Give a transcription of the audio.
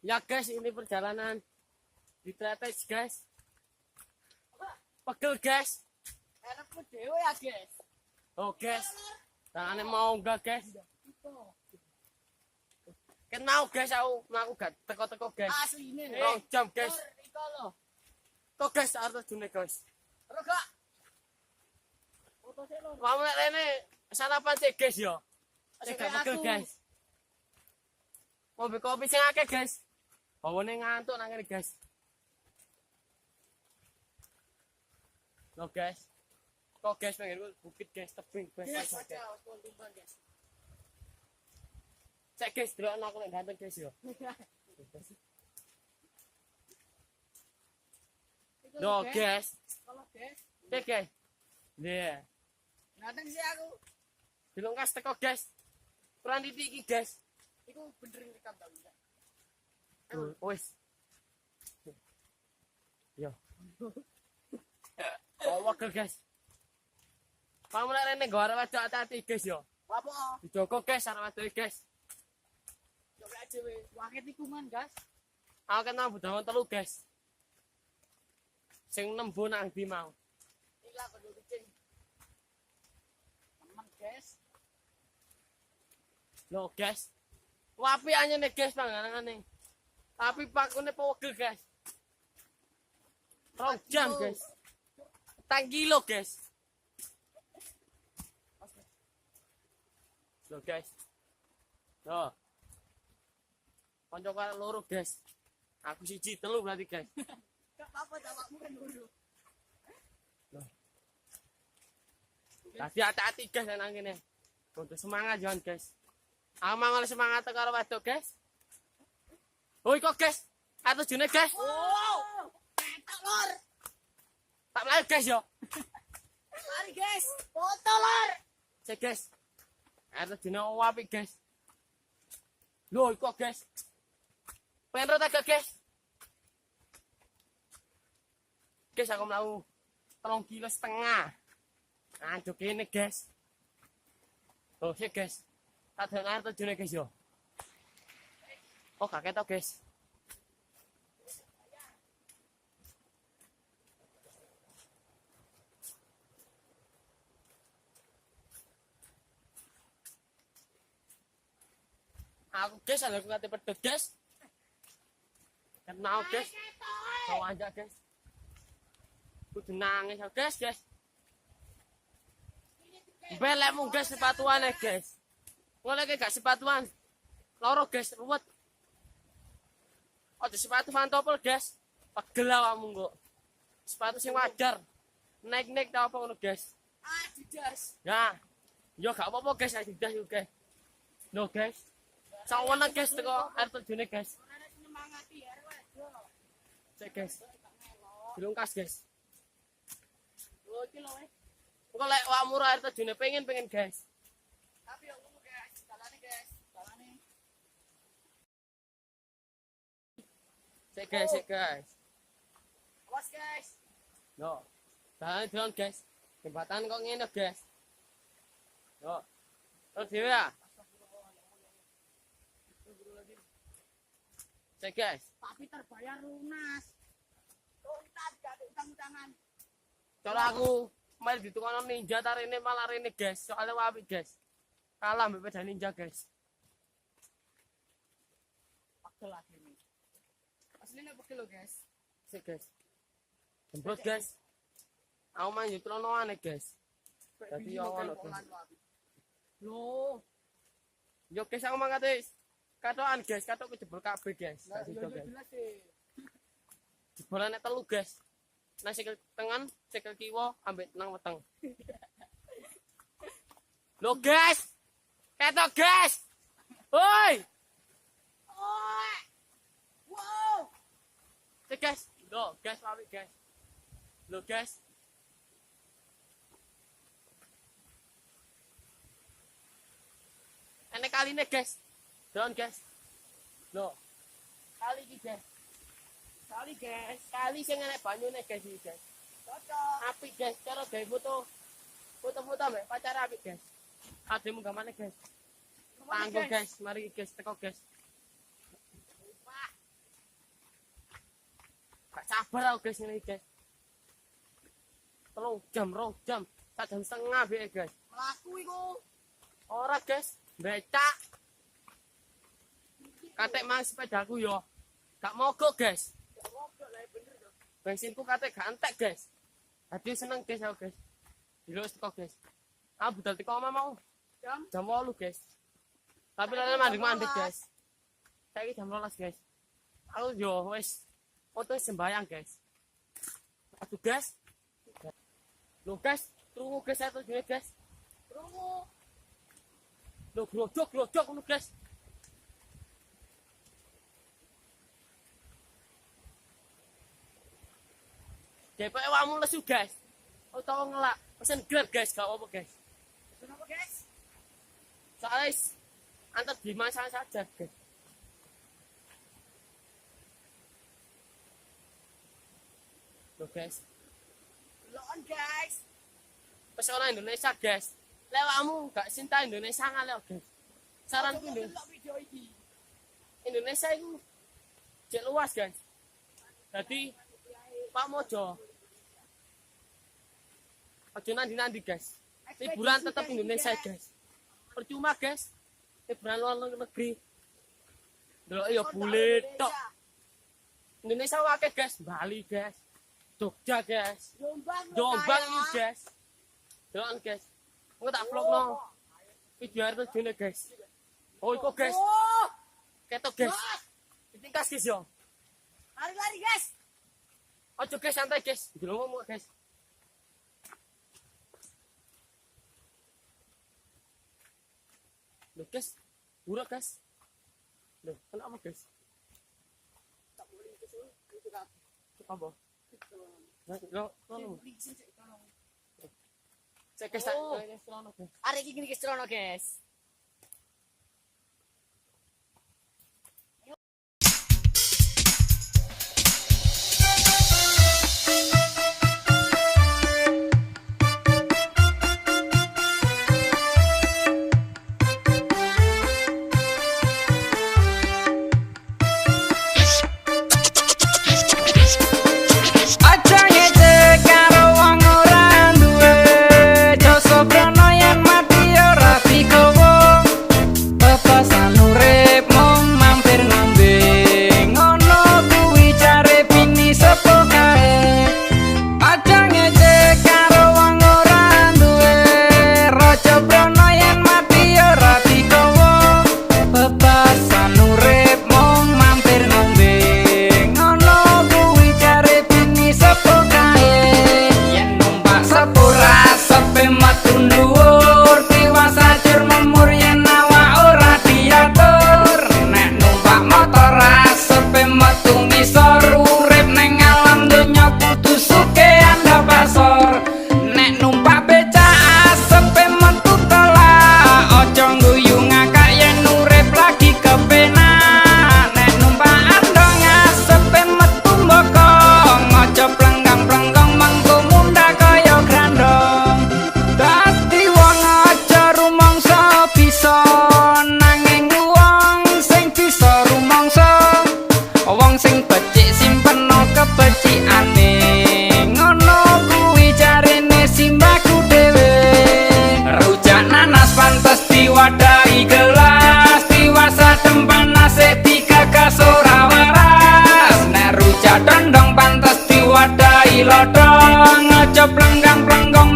Ya guys, ini perjalanan di Tretes guys. Pegel guys. Enakku dewe ya guys. Oh guys, tangannya mau enggak guys? Kenal guys, aku gak teko-teko guys. Asli ini. 2 jam guys. Iko lo. Kok guys arep june guys. Ora gak. Foto sik lo. Kamu nek rene sarapan sih guys yo. Sik gak pegel guys. Ngombe kopi sing akeh guys. Bawane ngantuk nang kene guys. Lo guys. Kok guys pengen bukit guys tebing guys. Guys, aja tumbang guys. Cek guys, delok aku nek ganteng guys yo. Lo guys. Kalau guys, Cek guys. Iya. nganteng sih aku. Delok kas teko guys. Kurang titik iki guys. Iku bener rekam tau enggak? Wis. Yo. Oh, wakil guys. Kamu nek rene nggo arep wedok hati-hati guys yo. Apa? Dijogo guys arep wedok guys. Coba aja we. Waket tikungan, guys. Aku kenal budal 3 guys. Sing nembu nang ndi mau. Iki lah kudu kucing. Teman, guys. Lo guys. Wapi anyane guys panganane. Tapi pakune pegel guys. 2 jam guys. 4 kilo guys. Lo guys. Lo. Konco karo loro guys. Aku 1 3 berarti guys. Gak apa-apa jawabmu kan dulu. Tadi hati-hati guys nang kene. Kudu semangat jangan guys. Aku mangal semangat karo wedok guys. Hoi kok guys. Atau june guys. Wow! Petak lor. Tak mlayu guys yo. Mari guys, foto lor. Cek guys. Atau june apik guys. Lho kok guys. Pengen rota gak guys? Guys aku mau 3,5 kilo. Aduh kene guys. Oh sih guys. Tak ada air terjun guys yo. Oh gak ketok guys. Aku guys ada kate pedot guys. Kenal guys. Kau aja guys. Kudu nangis guys guys. Belekmu guys sepatuan guys. Ngoleke gak sepatuan. Loro guys ruwet. Ada sepatu pantopel guys. Pegel awakmu kok. Sepatu sing wajar. Naik-naik ta apa ngono guys. Adidas. Ya. Yo gak apa-apa guys Adidas yo guys. No guys. Sawana guys teko air terjune guys. Ora nyemangati arek wedok. Cek guys. Dilungkas guys. Lho iki lho weh. Engko lek awakmu air terjune pengen guys. Tapi yo ngono guys, dalane guys. Dalane. Cek guys. Awas guys. No. Tahan drone guys. Jembatan kok ngene guys. Yo. Terus dhewe ya. Cek guys. Tapi terbayar lunas. Tuntas gak ada utang-utangan. Kalau aku main di tukang ninja tarine malah rene guys. Soalnya wapi guys. Kalah mbek sepeda ninja guys. Pegel lagi nih. Aslinya pegel lo guys. Cek guys. Jembrot guys. Aku main di tronoane guys. Dadi yo ngono guys. Loh. Yo guys aku mangkat wis. Katokan guys, katok kejebol kabeh guys. Lah Kasih yo guys. jelas sih. Jebolane 3 guys. Nang sikil tengen, sikil kiwa ambek nang weteng. Lo guys. Ketok guys. Woi. Oh. Wow. Cek guys. Lo guys wapi guys. Lo guys. Ene kaline guys. Down guys. Lo. Kali iki guys. Kali guys. Kali sing enek banyune guys iki guys. Cocok. Apik guys, cara gawe foto. Foto-foto mbek pacar apik guys. Ademu gamane guys. Tanggo guys, mari guys teko guys. Wah. Gak sabar aku guys ini guys. 3 jam, 1,5 jam biar guys. Melaku iku. Ora guys, becak. Katek mang sepedaku yo. Gak mogok guys. Bensinku katek gak entek guys. Hati seneng guys aku guys. Dilus teko guys. Aku budal teko omah mau. Jam 8 guys. Tapi lha mandek-mandek guys. Saiki jam 12 guys. Aku yo wis foto sembayang guys. Aduh guys. Loh guys, tunggu guys saya tujuannya guys. Tunggu. Loh grojok ngono guys. Depok awakmu lesu guys. Utawa ngelak, pesen Grab guys, gak apa guys. Pesen apa guys? Soalnya antar di mana saja guys. Loh guys. Loan guys. Pesona Indonesia guys. Lewakmu gak cinta Indonesia ngalih guys. Saranku Video iki. Indonesia itu cek luas guys. Jadi Pak Mojo. Ojo nanti guys. Liburan tetap Indonesia guys. Percuma guys. Liburan luar negeri. Delok ya bule tok. Indonesia wakil guys, Bali guys. Jogja guys. Jombang ini guys. Delok guys. Engko tak vlog no. Video hari tujuannya guys. Oh iku guys. Ketok guys. Ditingkas guys yo. Lari-lari guys. Ojo guys santai guys. Dilongmo guys. Loh guys, burak guys. Loh, kenapa guys? Tak boleh ke sini. Itu kan. Apa? Loh, tolong. Cek guys, Arek iki guys trono guys. Wadai gelas tiwasa tempan nase digagas ora waras nek rujak dondong pantes diwadai lodong aja plenggang-plenggong